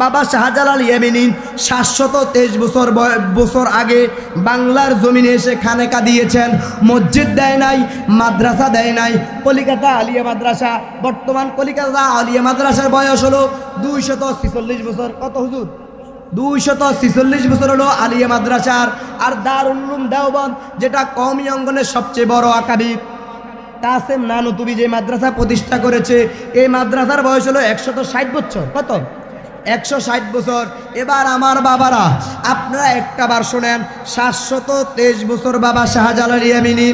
বাবা শাহজালাল ইয়ামিনী 723 বছর আগে বাংলার জমিনে এসে খানেকা দিয়েছেন। মসজিদ দেয় নাই, মাদ্রাসা দেয় নাই। কলিকাতা আলিয়া মাদ্রাসা, বর্তমান কলিকাতা আলিয়া মাদ্রাসার বয়স হলো 246 বছর। কত হুজুর? 246 বছর হলো আলিয়া মাদ্রাসার। আর দারুল উলুম দেওবন্দ, যেটা কওমি অঙ্গনের সবচেয়ে বড় আকাবির কাসেম নানুতুবি যে মাদ্রাসা প্রতিষ্ঠা করেছে, এই মাদ্রাসার বয়স হলো 160 বছর। কত? 160 বছর। এবার আমার বাবারা, আপনারা একটা বার শোনেন, 723 বছর বাবা শাহজালাল ইয়ামিনী।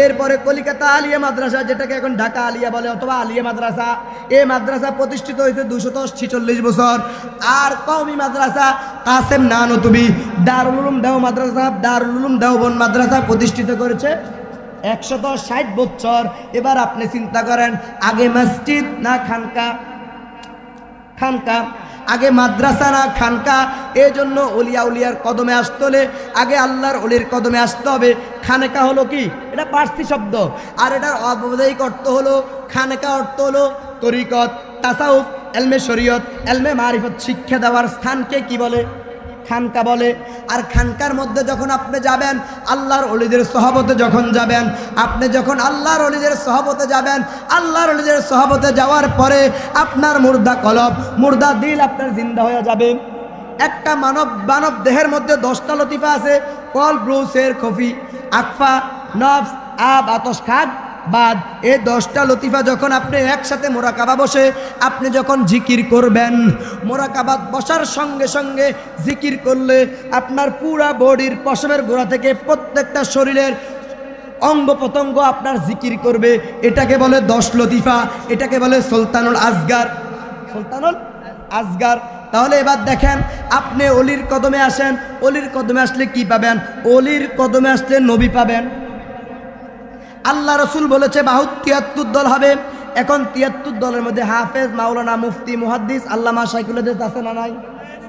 এরপরে কলিকাতা আলিয়া মাদ্রাসা, যেটাকে এখন ঢাকা আলিয়া বলে অথবা আলিয়া মাদ্রাসা, এই মাদ্রাসা প্রতিষ্ঠিত হয়েছে 246 বছর। আর কওমি মাদ্রাসা কাসেম নানুতুবি দারুল উলুম দেওবন্দ মাদ্রাসা প্রতিষ্ঠিত করেছে 160 বছর। এবার আপনি চিন্তা করেন, আগে মসজিদ না খানকা? খানকা। আগে মাদ্রাসা না খানকা? এই জন্য ওলিয়া উলিয়ার কদমে আসতে হলে আগে আল্লাহর ওলির কদমে আসতে হবে। খানেকা হলো কি? এটা পার্সি শব্দ, আর এটার অবদায়িক অর্থ হলো খানেকা, অর্থ হলো তরিকত, তাসাউফ, এলমে শরীয়ত, এলমে মারিফত শিক্ষা দেওয়ার স্থানকে কি বলে? খানকা বলে। আর খানকার মধ্যে যখন আপনি যাবেন, আল্লাহর ওলিদের সহবতে যখন যাবেন, আপনি যখন আল্লাহর ওলিদের সহবতে যাবেন, আল্লাহর ওলিদের সহবতে যাওয়ার পরে আপনার মুর্দা কলব, মুর্দা দিল আপনার জিন্দা হয়ে যাবে। একটা মানব দেহের মধ্যে 10টা লতিফা আছে, কল, ব্রুসের, খফি, আকফা, নফস, আব, আতশ, খাদ, বাদ। এই 10টা লতিফা যখন আপনি একসাথে মোরাকাবা বসে আপনি যখন জিকির করবেন, মোরাকাবাত বসার সঙ্গে সঙ্গে জিকির করলে আপনার পুরা বডির পশমের গোড়া থেকে প্রত্যেকটা শরীরের অঙ্গ প্রত্যঙ্গ আপনার জিকির করবে। এটাকে বলে 10 লতিফা, এটাকে বলে সুলতানুল আসগার। সুলতানুল আসগার। তাহলে এবার দেখেন, আপনি অলির কদমে আসেন, অলির কদমে আসলে কি পাবেন? অলির কদমে আসলে নবী পাবেন। আল্লাহ রসুল বলেছে বাহুত 73 দল হবে। এখন 73 দলের মধ্যে হাফেজ, মাওলানা, মুফতি, মুহাদ্দিস, আল্লামা, শাইখুল হাদিস আছে না নাই?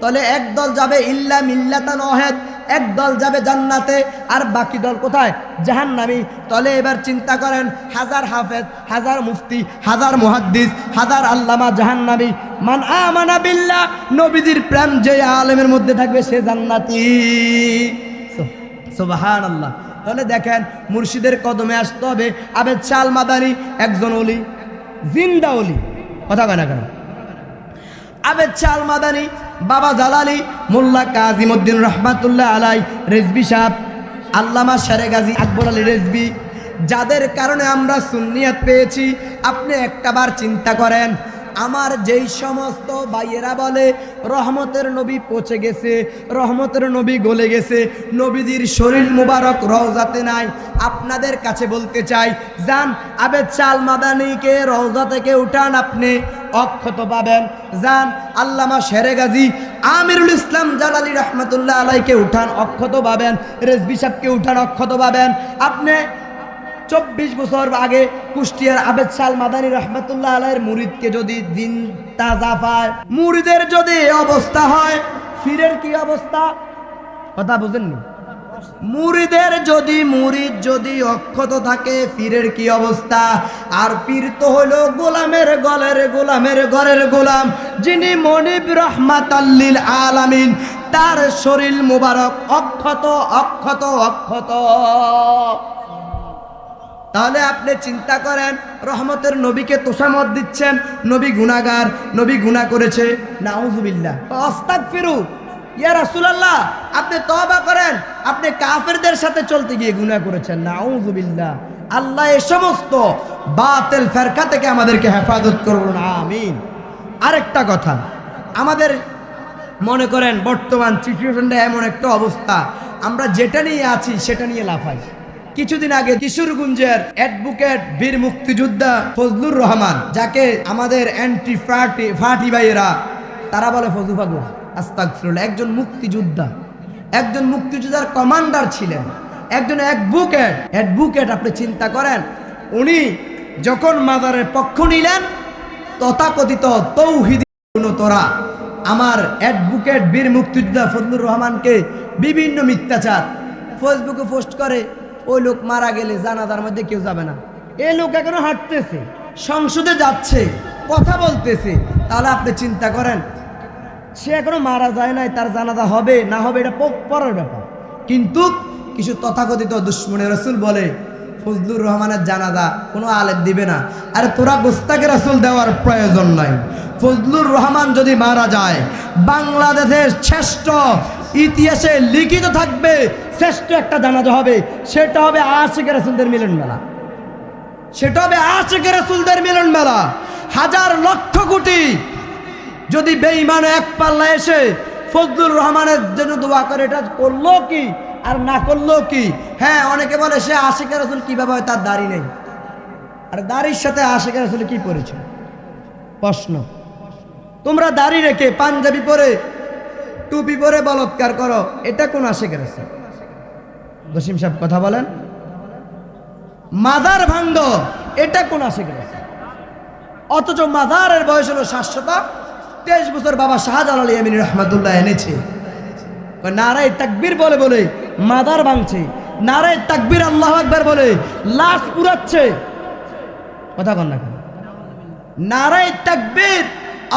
তাহলে এক দল যাবে ইল্লা মিল্লাতান ওয়াহিদ, এক দল যাবে জান্নাতে, আর বাকি দল কোথায়? জাহান্নামী। তাহলে এবার চিন্তা করেন, 1000 হাফেজ, 1000 মুফতি, 1000 মুহাদ্দিস, 1000 আল্লামা জাহান্নামী। মান আমানা বিল্লাহ, নবীজির প্রেম যে আলেমের মধ্যে থাকবে সে জান্নাতি। সুবহানাল্লাহ। তাহলে দেখেন, মুর্শিদের কদমে আসতে হবে। আবেদ শাহ আল মাদানী একজন ওলি, জিন্দা ওলি। কথা কয় না কেন? আবেদ শাহ আল মাদানী, বাবা জালালি, মোল্লা কাজিমউদ্দিন রহমাতুল্লাহ আলাই, রেজবি সাহেব, আল্লামা শেরে গাজী আকবর আলী রেজবি, যাদের কারণে আমরা সুন্নিয়ত পেয়েছি। আপনি একটাবার চিন্তা করেন, আমার যেই সমস্ত ভাইয়েরা বলে রহমতের নবী পচে গেছে, রহমতের নবী গলে গেছে, নবীজির শরীর মুবারক রওজাতে নাই, আপনাদের কাছে বলতে চাই, যান আবেদ শাহ আল মাদানীকে রওজা থেকে উঠান, আপনি অক্ষত পাবেন। যান আল্লামা শেরে গাজী আমিরুল ইসলাম জালালি রহমতুল্লাহ আলাইকে উঠান, অক্ষত পাবেন। রেজবি সাহেবকে উঠান, অক্ষত পাবেন। আপনি 24 বছর আগে কুষ্টিয়ার আবেদ শাহ আল মাদানী রহমতুল্লাহ আলাইহির মুরিদকে যদি দিন তাজা পায়, মুরিদের যদি অবস্থা হয়, ফিরের কি অবস্থা? কথা বুঝেননি? মুরিদের মুরিদ যদি অক্ষত থাকে, পীরের কি অবস্থা? আর পীর তো হলো গোলামের ঘরের গোলাম, যিনি মনিব রাহমাতাল লিল আলামিন, তার শরীর মুবারক অক্ষত অক্ষত অক্ষত। তাহলে আপনি চিন্তা করেন, রহমতের নবীকে তোষামত দিচ্ছেন, নবী গুনাহগার, নবী গুনাহ করেছে, নাউজুবিল্লাহ, আস্তাগফিরু ইয়া রাসূলুল্লাহ, আপনি তওবা করেন, আপনি কাফেরদের সাথে চলতে গিয়ে গুনাহ করেছেন, নাউজুবিল্লাহ। আল্লাহ এই সমস্ত বাতিল ফিরকা থেকে আমাদেরকে হেফাজত করুন, আমিন। আরেকটা কথা, আমাদের মনে করেন বর্তমান সিচুয়েশনটা এমন একটা অবস্থা, আমরা যেটা নিয়ে আছি সেটা নিয়ে লাফাই। কিছুদিন আগে কিশোরগঞ্জের অ্যাডভোকেট বীর মুক্তিযোদ্ধা ফজলুর রহমান, যাকে আমাদের অ্যান্টি ফাটি ভাইয়েরা তারা বলে ফজু পাগল, আস্তাগফিরুল্লাহ, একজন মুক্তিযোদ্ধার কমান্ডার ছিলেন, একজন অ্যাডভোকেট। আপনি চিন্তা করেন, উনি যখন মাজারের পক্ষ নিলেন, তথাকথিত তৌহিদি তোরা আমার অ্যাডভোকেট বীর মুক্তিযোদ্ধা ফজলুর রহমানকে বিভিন্ন মিথ্যাচার ফেসবুকে পোস্ট করে, ওই লোক মারা গেলে জানাজার মধ্যে কেউ যাবে না, এই লোক এখনো হাঁটতেছে, সংসদে যাচ্ছে, কথা বলতেছে। তাহলে আপনি চিন্তা করেন, সে এখনো মারা যায় নাই, তার জানাজা হবে না হবে এটা পরের ব্যাপার। কিন্তু কিছু তথাকথিত দুশ্মনে রাসূল বলে ফজলুর রহমানের জানাজা কোনো আলেম দিবে না। আরে তোরা গোস্তাকে রাসূল দেওয়ার প্রয়োজন নাই। ফজলুর রহমান যদি মারা যায়, বাংলাদেশের শ্রেষ্ঠ ইতিহাসে লিখিত থাকবে শ্রেষ্ঠ একটা জানাজা হবে, সেটা হবে আশিক রাসূলদের মিলন মেলা। সেটা হবে আশিক রাসূলদের মিলন মেলা। হাজার লক্ষ কোটি যদি বেঈমান এক পাল্লা এসে ফজলুর রহমানের জন্য দোয়া করে, এটা করলো কি আর না করলো কি? হ্যাঁ, অনেকে বলে সে আশিক রাসূল কিভাবে হয়, তার দাড়ি নেই। আর দাড়ির সাথে আশিক রাসূল কি পরিচয়? প্রশ্ন। তোমরা দাড়ি রেখে পাঞ্জাবি পরে টুপি পরে বলৎকার করো, এটা কোন আশিক রাসূল? জসিম সাহেব কথা বলেন। মাজার ভাঙ্গ, এটা কোন আশিক রাসূল? অথচ মাজারের বয়স হলো 723 বছর। বাবা শাহজালাল ইয়ামিনী রহমাতুল্লাহ এনেছে। নারায়ে তাকবীর বলে বলে মাজার ভাঙছে, নারায়ে তাকবীর আল্লাহু আকবার বলে লাশ পুড়াচ্ছে। কথা কন না কেন? নারায়ে তাকবীর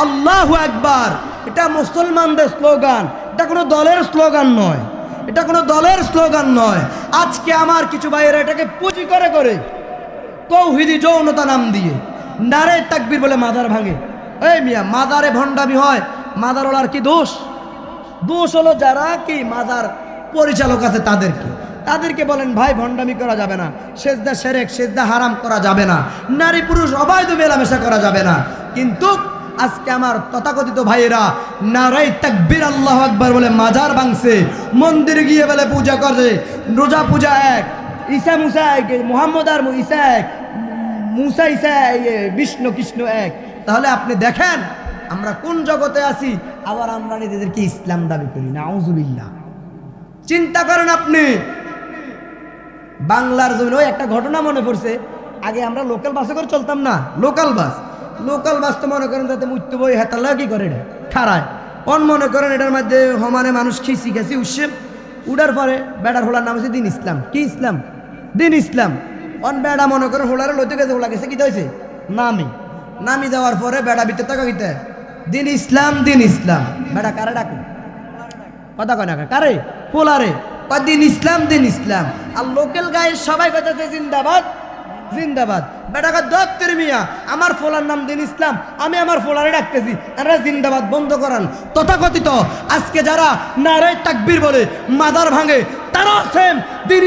আল্লাহু আকবার এটা মুসলমানদের স্লোগান, এটা কোনো দলের স্লোগান নয়, এটা কোনো দলের স্লোগান নয়। আজকে আমার কিছু ভাইয়েরা এটাকে পুঁজি করে করে তৌহিদি যৌনতা নাম দিয়ে নারায়ে তাকবীর বলে মাজার ভাঙে। এই মিয়া, মাজারে ভণ্ডামি হয়, মাজারওয়ালার কি দোষ? দোষ হলো যারা কি মাজার পরিচালক আছে তাদেরকে বলেন ভাই ভণ্ডামি করা যাবে না, সেজদা শিরক, সেজদা হারাম করা যাবে না, নারী পুরুষ অবৈধ মেলামেশা করা যাবে না। কিন্তু আজকে আমার তথাকথিত ভাইয়েরা নারায়ে তাকবীর আল্লাহু আকবার বলে মাজার ভাঙছে, মন্দিরে গিয়ে বলে পূজা করে, রোজা পূজা এক, ঈসা মুসা এক, মুহাম্মদ আর ঈসা এক, মুসা ঈসা বিষ্ণু কৃষ্ণ এক। তাহলে আপনি দেখেন আমরা কোন জগতে আছি, আবার আমরা নিজেদেরকে ইসলাম দাবি করি। নাউজুবিল্লাহ। চিন্তা করেন আপনি। বাংলার জন্য একটা ঘটনা মনে পড়ছে। আগে আমরা লোকাল বাসে করে চলতাম না, লোকাল বাস তো মনে করেন যাতে মৃত্যু বই হেতাল্লা কি করে খারায় অন মনে করেন এটার মধ্যে সমানে মানুষ খিসি গেছি উঠছে, উঠার পরে বেড়ার হোলার নাম হচ্ছে দিন ইসলাম। কি ইসলাম? দিন ইসলাম। অন বেড়া মনে করেন হোলারে লইতে গেছে, হোলা গেছে কি হয়েছে নামি যাওয়ার পরে বেড়া ভিতরে টাকা গিতে দিন ইসলাম দিন ইসলাম। বেড়া কারে ডাকে? কথা কয় না কারে? পোলারে কয় দিন ইসলাম দিন ইসলাম। আর লোকাল গায়ে সবাই কথাছে জিন্দাবাদ জিন্দাবাদ। বেটাকে দপ্তর মিয়া, আমার ফোলার নাম দিন ইসলাম, আমি আমার ফোলারে ডাকতেছি, এরা জিন্দাবাদ বন্ধ করান। তথাকথিত আজকে যারা নারায়ে তাকবীর বলে মাজার ভাঙে, তারাও সেম দিন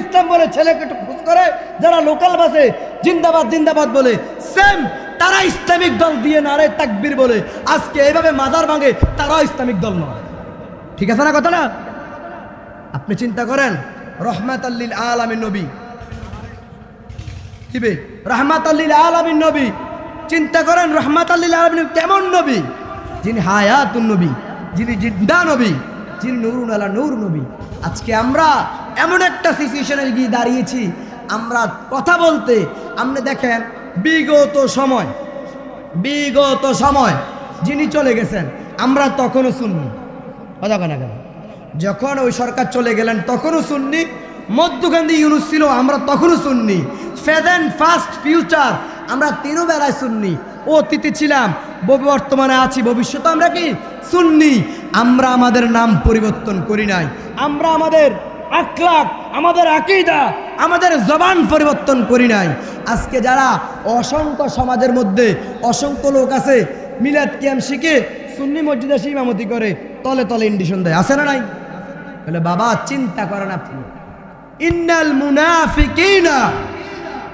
ইসলাম বলে ছেলেকে একটু খুশ করে। যারা লোকাল বাসে জিন্দাবাদ জিন্দাবাদ বলে সেম তারা ইসলামিক দল দিয়ে নারায়ে তাকবীর বলে আজকে এইভাবে মাজার ভাঙে, তারাও ইসলামিক দল নয়। ঠিক আছে না কথাটা? আপনি চিন্তা করেন, রহমাতাল লিল আলামিন নবী কিবে রহমাতাল লিল আলামিন নবী। চিন্তা করেন রহমাতাল লিল আলামিন কেমন নবী? যিনি হায়াতুন নবী, যিনি জিন্দা নবী, যিনি নূরুন আলা নূর নবী। আজকে আমরা এমন একটা সিচুয়েশনে গিয়ে দাঁড়িয়েছি, আমরা কথা বলতে আপনি দেখেন বিগত সময় যিনি চলে গেছেন আমরা তখনও শুননি। কথা কেন যখন ওই সরকার চলে গেলেন তখনও শুননি, মধ্যখান্দি ইউনুস ছিল আমরা তখনও শুননি, প্রেজেন্ট ফাস্ট ফিউচার আমরা তিনও বেলায় শুননি। অতীতে ছিলাম, বর্তমানে আছি, ভবিষ্যতে আমরা কি শুননি। আমরা আমাদের নাম পরিবর্তন করি নাই, আমরা আমাদের আখলাক, আমাদের আকীদা, আমাদের জবান পরিবর্তন করি নাই। আজকে যারা অসংখ্য সমাজের মধ্যে অসংখ্য লোক আছে মিলাদ কিয়াম শিখে সুন্নি মসজিদে এসে ইমামতি করে, তলে তলে ইন্ডিশন দেয়, আছে না নাই? বলে বাবা চিন্তা করেন আপনি, ইন্নাল মুনাফিকিনা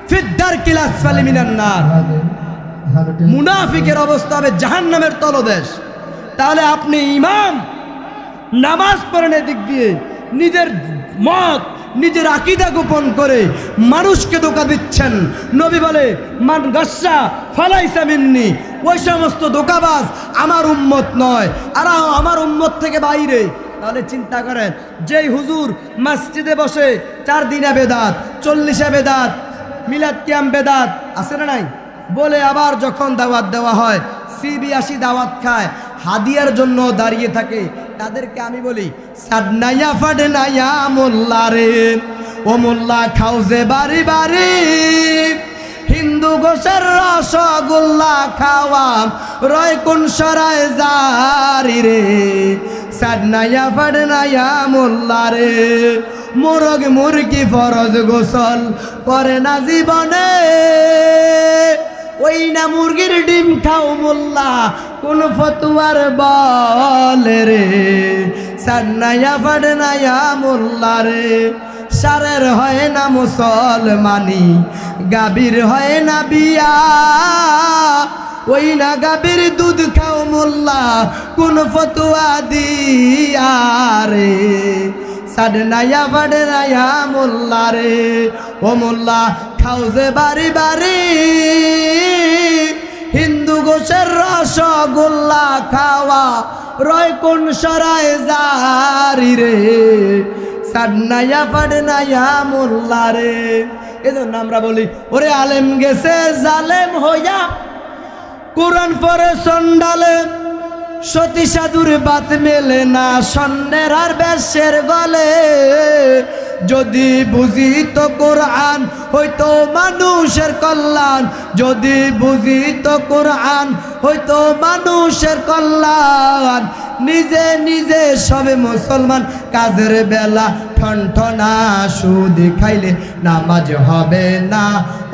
ফিদ দারকিল আসফালি মিনান নার, মুনাফিকের অবস্থা হবে জাহান্নামের তলদেশ। তাহলে আপনি ইমাম নামাজ পড়ানোর দিক দিয়ে নিজের মত নিজের আকীদা গোপন করে মানুষকে ধোঁকা দিচ্ছেন। নবী বলে মান গাসসা ফালাইসা মিন্নি, ওই সমস্ত ধোঁকাবাজ আমার উম্মত নয়, আর আমার উম্মত থেকে বাইরে। তাহলে চিন্তা করেন, যেই হুজুর মসজিদে বসে 4 দিনে বেদাত, 40 বেদাত, মিলাদ কিয়াম বেদাত, আছে না নাই বলে, আবার যখন দাওয়াত দেওয়া হয় সিবিআসি দাওয়াত খায়, হাদিয়ার জন্য দাঁড়িয়ে থাকে, তাদেরকে আমি বলি সাদনাইয়া ফাডনাইয়া মোল্লা রে, ও মোল্লা খাও যে বাড়ি বাড়ি, হিন্দু গোছের রসগোল্লা খাওয়াম রয় কোন সরায় জারি রে সাডনাইয়া ফাডনাইয়া মোল্লা রে মোরগ মুরগি ফরজ গোসল করে না জীবনে ওই না মুরগির ডিম খাও মোল্লা কোন ফতুয়ার বলে রে সাডনাইয়া ফাডনাইয়া মোল্লা রে সারের হয় না মুসলমানি গাভীর হয় না বিয়া ওই না গাভীর দুধ খাও মোল্লা কোন ফতুয়া দিয়া রে সাডনাইয়া ফাডনাইয়া মোল্লা রে ও মোল্লা খাও যে বাড়ি বাড়ি হিন্দু গোছের রসগোল্লা খাওয়া রয় কোন সরায় জারি রে সাডনাইয়া ফাডনাইয়া মোল্লা রে। এজন্য আমরা বলি ওরে আলেম গেছে জালেম হইয়া কোরআন পড়ে সন্ডালে সতী সাধুর বাত মেলে না স্বর্ণের আর বেশের গলে যদি বুঝিত কোরআন হইতো মানুষের কল্যাণ যদি বুঝিত কোরআন হইতো মানুষের কল্যাণ নিজে নিজে সবে মুসলমান কাজের বেলা ঠনঠনা সুদ খাইলে নামাজ হবে না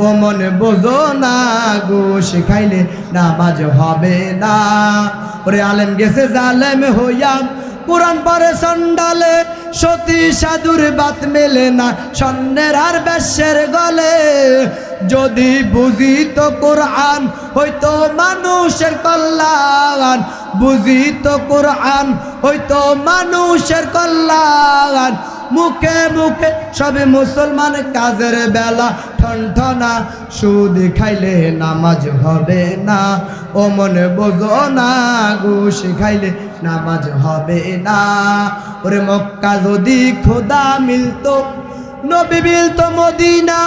ও মনে বোঝো না ঘুষ খাইলে নামাজ হবে না ওরে আলেম গেছে জালেম হইয়া কোরআন পড়ে সন্ডালে সতী সাধুর বাত মেলে না স্বর্ণের আর বেশের গলে যদি বুঝিত কোরআন হইতো মানুষের কল্যাণ বুঝিত কোরআন হইতো মানুষের কল্যাণ মুখে মুখে সবে মুসলমান কাজের বেলা ঠনঠনা সুদ খাইলে নামাজ হবে না ও মনে বোঝো না ঘুষ খাইলে নামাজ হবে না ওরে মক্কা যদি খোদা মিলতো নবী মিলতো মদিনা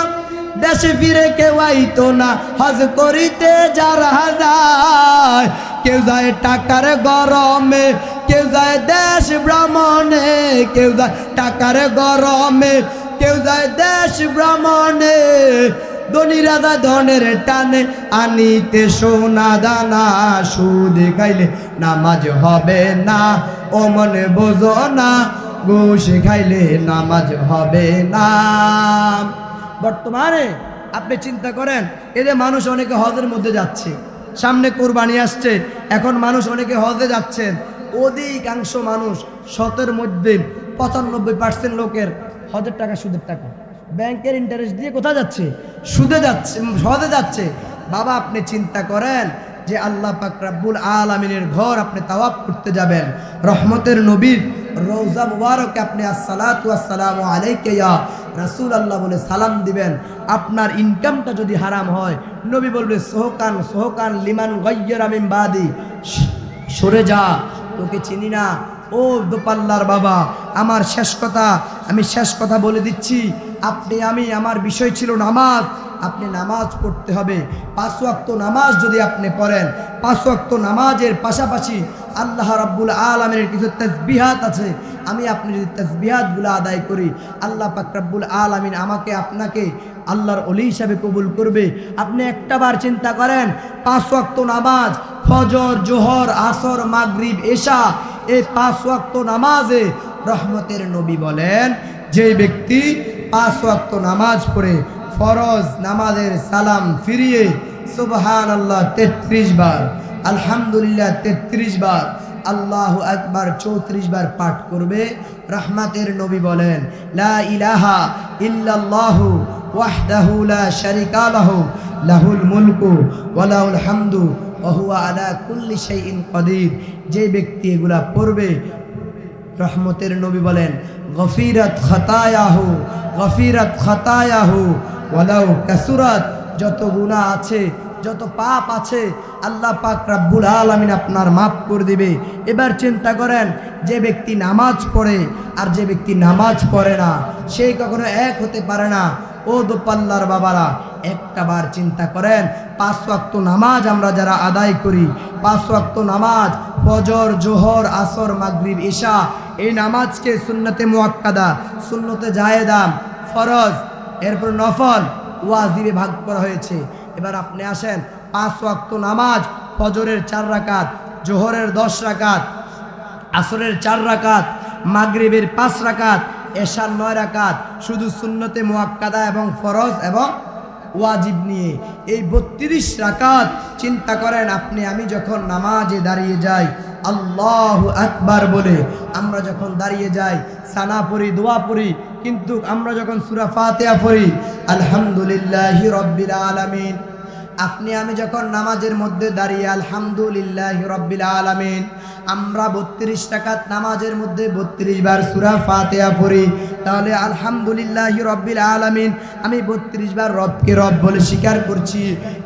দেশে ফিরে কেউ আইতো না হজ করিতে যারা যায় কেউ যায় টাকার গরমে কেউ যায় দেশ ভ্রমণে কেউ যায় টাকার গরমে কেউ যায় দেশ ভ্রমণে ধনী রাজা ধনের টানে আনিতে সোনা দানা সুদ খাইলে নামাজ হবে না ও মনে বোঝো না ঘুষ খাইলে নামাজ হবে না। বর্তমানে আপনি চিন্তা করেন এই যে মানুষ অনেকে হজের মধ্যে যাচ্ছে সামনে কোরবানি আসছে এখন মানুষ অনেকে হজে যাচ্ছেন অধিকাংশ মানুষ ১০০ মধ্যে ৯৫% লোকের হজের টাকা সুদের টাকা ব্যাংকের ইন্টারেস্ট দিয়ে কোথায় যাচ্ছে সুদে যাচ্ছে হজে যাচ্ছে। বাবা আপনি চিন্তা করেন যে আল্লাহ পাক রব্বুল আলামিনের ঘর আপনি তাওয়াফ করতে যাবেন রহমতের নবীর রওজা মুবারকে আপনি আসসালাতু ওয়াসসালামু আলাইকা ইয়া রাসূলুল্লাহ বলে সালাম দিবেন। আপনার ইনকামটা যদি হারাম হয় নবী বলবে সোহকান সোহকান লিমান গায়্যারা মিন বাদি সরে যা তোকে চিনি না ও দোপাল্লার বাবা। আমার আমি শেষ কথা বলে দিচ্ছি আমি আমার বিষয় ছিল নামাজ আপনি নামাজ পড়তে হবে ৫ ওয়াক্ত নামাজ যদি আপনি পড়েন ৫ ওয়াক্ত নামাজের পাশাপাশি আল্লাহ রাব্বুল আলামিনের কিছু তাসবিহাত আছে আমি আপনি যদি তাসবিহাতগুলো আদায় করি আল্লাহ পাক রব্বুল আলামিন আমাকে আপনাকে আল্লাহর ওলি হিসাবে কবুল করবে। আপনি একটাবার চিন্তা করেন ৫ ওয়াক্ত নামাজ ফজর জোহর আসর মাগরিব এশা এই ৫ ওয়াক্ত নামাজে রহমতের নবী বলেন যে ব্যক্তি ৫ ওয়াক্ত নামাজ পড়ে ফরজ নামাজের সালাম ফিরিয়ে সুবহানাল্লাহ ৩৩ বার আলহামদুলিল্লাহ ৩৩ বার আল্লাহু আকবার ৩৪ বার পাঠ করবে রহমতের নবী বলেন লা ইলাহা ইল্লাল্লাহু ওয়াহদাহু লা শারীকা লাহু লাহুল মুলকু ওয়া লাহুল হামদু ওয়া হুয়া আলা কুল্লি শাইইন কাদির। যে ব্যক্তি এগুলা পড়বে রহমতের নবী বলেন গফিরাত খাতায়াহু ওয়ালাউ কাসুরাত যত গুনাহ আছে যত পাপ আছে আল্লাহ পাক রব্বুল আলামিন আপনার মাফ করে দিবে। এবার চিন্তা করেন যে ব্যক্তি নামাজ পড়ে আর যে ব্যক্তি নামাজ পড়ে না সে কখনো এক হতে পারে না। ও দোপাল্লার বাবারা একটাবার চিন্তা করেন ৫ ওয়াক্ত নামাজ আমরা যারা আদায় করি ৫ ওয়াক্ত নামাজ ফজর জোহর আসর মাগরিব ইশা এই নামাজকে সুন্নতে মুআক্কাদা সুন্নতে জায়েদা ফরজ এরপর নফল ওয়াজিবে ভাগ করা হয়েছে। এবার আপনি আসেন 5 ওয়াক্ত নামাজ, ফজরের 4 রাকাত, জোহরের 10 রাকাত, আসরের 4 রাকাত, মাগরিবের 5 রাকাত, এশার 9 রাকাত, শুধু সুন্নতে মুআক্কাদা এবং ফরজ এবং ওয়াজিব নিয়ে এই 32 রাকাত। চিন্তা করেন আপনি আমি যখন নামাজে দাঁড়িয়ে যাই আল্লাহু আকবার বলে, আমরা যখন দাঁড়িয়ে যাই সানা পড়ি, দোয়া পড়ি, কিন্তু আমরা যখন সূরা ফাতিহা পড়ি আলহামদুলিল্লাহি রাব্বিল আলামিন, আপনি আমি যখন নামাজের মধ্যে দাঁড়িয়ে আলহামদুলিল্লাহি রাব্বিল আলামিন, আমরা 32 রাকাত নামাজের মধ্যে 32 বার সূরা ফাতিহা পড়ি, তাহলে আলহামদুলিল্লাহি রাব্বিল আলামিন আমি 32 বার রবকে রব বলে স্বীকার করছি।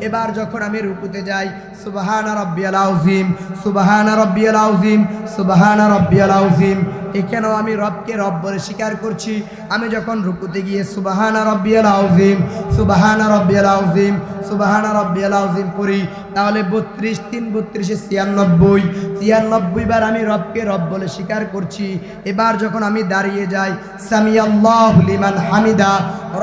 এবার যখন আমি রুকুতে যাই সুবহানা রাব্বিয়াল আযীম, সুবহানা রাব্বিয়াল আযীম, সুবহানা রাব্বিয়াল আযীম, এখানেও আমি রবকে রব বলে স্বীকার করছি। আমি যখন রুকুতে গিয়ে সুবহানা রাব্বিয়াল আযীম, সুবহানা রাব্বিয়াল আযীম, সুবহানা রাব্বিয়াল আযীম পড়ি, তাহলে 32 3 32 96, 96 বার আমি রবকে রব বলে স্বীকার করছি। এবার যখন আমি দাঁড়িয়ে যাই সামিআল্লাহু লিমান হামিদা,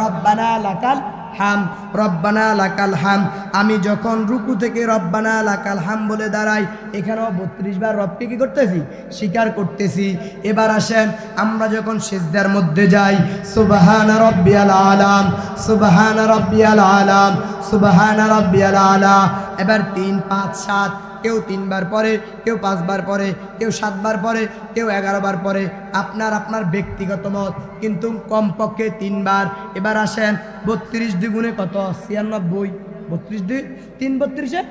রব্বানা লাকাল হাম, রব্বানা লাকাল হাম, আমি যখন রুকু থেকে রব্বানা লাকাল হাম বলে দাঁড়াই, এখানেও 32 বার রবকে কি করতেছি? স্বীকার করতেছি। এবার আসেন আমরা যখন সিজদার মধ্যে যাই সুবহানা রাব্বিয়াল আলাম, সুবহানা রাব্বিয়াল আলাম, সুবহানা রাব্বিয়াল আলা, এবার 3 5 7, কেউ 3 বার পরে, কেউ 5 বার পরে, কেউ 7 বার পরে, কেউ 11 বার পরে, আপনার ব্যক্তিগত মত, কিন্তু কমপক্ষে 3 বার। এবার আসেন 32 দ্বিগুণে কত? 96, 32 2 3 32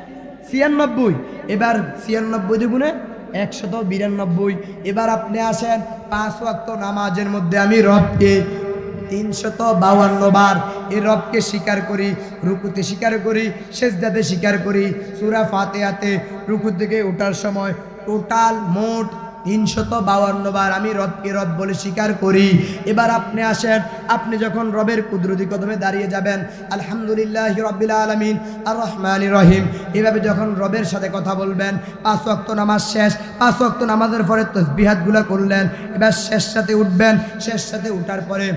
96, এবার 96 দ্বিগুণে 192। এবার আপনি আসেন 5 ওয়াক্ত নামাজের মধ্যে আমি রবকে 352 বার এই রবকে স্বীকার করি, রুকুতে স্বীকার করি, সেজদাতে স্বীকার করি, সূরা ফাতিহাতে রুকু থেকে ওঠার সময় টোটাল মোট 352 বার আমি রবকে রব বলে স্বীকার করি। এবার আপনি আসেন, আপনি যখন রবের কুদরতি কদমে দাঁড়িয়ে যাবেন আলহামদুলিল্লাহি রাব্বিল আলামিন আর রহমানির রহিম, এভাবে যখন রবের সাথে কথা বলবেন, 5 ওয়াক্ত নামাজ শেষ, 5 ওয়াক্ত নামাজের পরে তাসবিহাতগুলো করলেন, এবার শেষ সাথে উঠবেন, শেষ সাথে উঠার পরে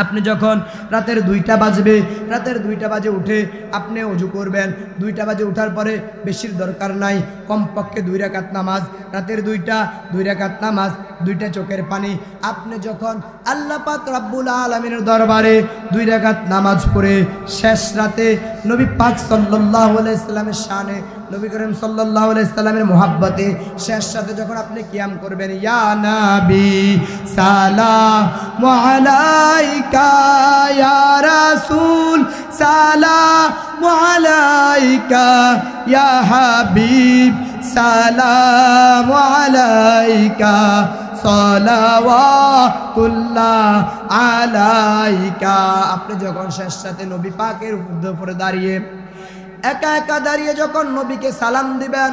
আপনি যখন রাতের 2টা বাজবে, রাতের 2টা বাজে উঠে আপনি ওযু করবেন। 2টা বাজে উঠার পরে বেশির দরকার নাই, কমপক্ষে 2 রাকাত নামাজ, রাতের 2 রাকাত নামাজ, 2টা চোখের পানি। আপনি যখন আল্লাহ পাক রব্বুল আলামিনের দরবারে 2 রাকাত নামাজ পড়ে শেষ রাতে নবী পাক সাল্লাল্লাহু আলাইহি সাল্লামের শানে, নবী করিম সাল্লাল্লাহু আলাইহি সাল্লামের মুহাব্বতে শেষ সাথে যখন আপনি কিয়াম করবেন, ইয়া নবী সালামু আলাইকা, ইয়া রাসূল সালামু আলাইকা, ইয়া হাবিব সালামু আলাইকা, সালাওয়াতুল্লাহ আলাইকা। আপনি যখন শেষ সাথে নবী পাকের উপরে দাঁড়িয়ে একা একা দাঁড়িয়ে যখন নবীকে সালাম দিবেন,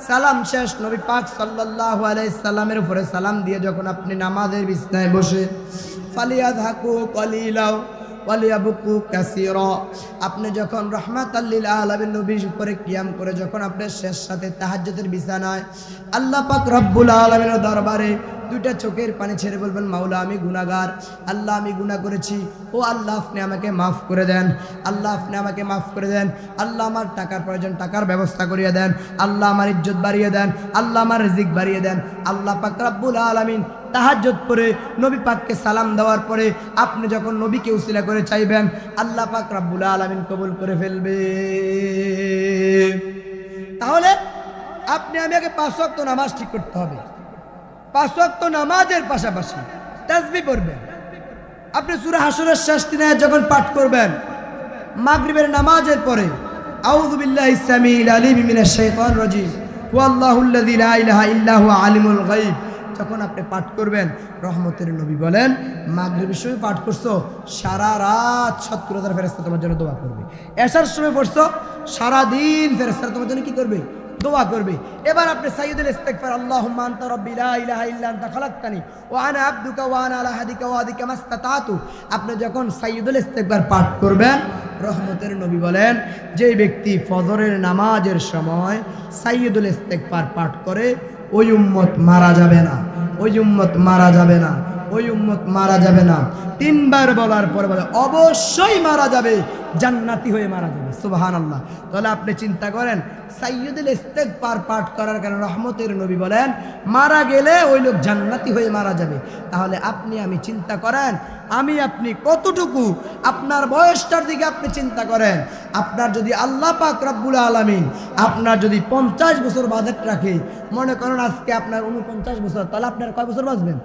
সালাম শেষ নবী পাক সাল্লাল্লাহু আলাইহি সাল্লামের উপরে সালাম দিয়ে যখন আপনি নামাজের বিছানায় বসে ফালিয়াযহাকু কলিলাও ওয়ালিয়াবকু কাসীরা, আপনি যখন রাহমাতাল লিল আলামিন নবীর উপরে কিয়াম করে যখন আপনি শেষ সাথে তাহাজ্জুদের বিছানায় আল্লাহ পাক রব্বুল আলামিনের দরবারে 2টা চোখের পানি ছেড়ে বলবেন, মাওলা আমি গুনাহগার, আল্লাহ আমি গুনাহ করেছি, ও আল্লাহ আপনি আমাকে মাফ করে দেন, আল্লাহ আপনি আমাকে মাফ করে দেন, আল্লাহ আমার টাকার প্রয়োজন টাকার ব্যবস্থা করিয়ে দেন, আল্লাহ আমার ইজ্জত বাড়িয়ে দেন, আল্লাহ আমার রিজিক বাড়িয়ে দেন। আল্লাহ পাক রব্বুল আলামিন তাহাজ্জুদ পড়ে নবী পাককে সালাম দেওয়ার পরে আপনি যখন নবীকে উসিলা করে চাইবেন, আল্লাহ পাক রব্বুল আলামিন কবুল করে ফেলবে। তাহলে আপনি আমাকে 5 ওয়াক্ত নামাজ ঠিক করতে হবে। 5 ওয়াক্ত নামাজের পাশাপাশি তাসবিহ পড়বেন। আপনি সূরা হাশরের শেষ 3 আয়াত যখন পাঠ করবেন মাগরিবের নামাজের পরে, আউযু বিল্লাহিস সামিউল আলিম মিনাশ শাইতানির রাজিম, ওয়াল্লাহুল্লাযী লা ইলাহা ইল্লা হুয়া আলিমুল গায়ব, যখন আপনি পাঠ করবেন, রহমতের নবী বলেন মাগরিবের সময় পাঠ করছো সারা রাত 70,000 ফেরেশতা তোমার জন্য দোয়া করবে। এশার সময় পড়ছো সারা দিন ফেরেশতারা তোমার জন্য কি করবে? দোয়া করবে। এবার আপনি সাইয়্যিদুল ইস্তিগফার, আল্লাহুম্মা আনতা রাব্বি লা ইলাহা ইল্লা আনতা খালাকতানি ওয়া আনা আবদুকা ওয়া আনা আলা হাদিকা ওয়া ওয়াদিকা মাসতাতাতু, আপনি যখন সাইয়্যিদুল ইস্তিগফার পাঠ করবেন, রহমতের নবী বলেন যে ব্যক্তি ফজরের নামাজের সময় সাইয়্যিদুল ইস্তিগফার পাঠ করে ওই উম্মত মারা যাবে না, ওই উম্মত মারা যাবে না, ওই উম্মত মারা যাবে না। 3 বার বলার পরে বলে অবশ্যই মারা যাবে, জান্নাতি হয়ে মারা যাবে। সুবহানাল্লাহ। তাহলে আপনি চিন্তা করেন, সাইয়্যিদুল ইস্তিগফার পাঠ করার কারণে রহমতের নবী বলেন মারা গেলে ওই লোক জান্নাতি হয়ে মারা যাবে। তাহলে আপনি আমি চিন্তা করেন, আমি আপনি কতটুকু, আপনার বয়সটার দিকে আপনি চিন্তা করেন। আপনার যদি আল্লাহ পাক রব্বুল আলামিন আপনার যদি 50 বছর বাজেট রাখে, মনে করেন আজকে আপনার 49 বছর, তাহলে আপনার কয় বছর বাঁচবেন?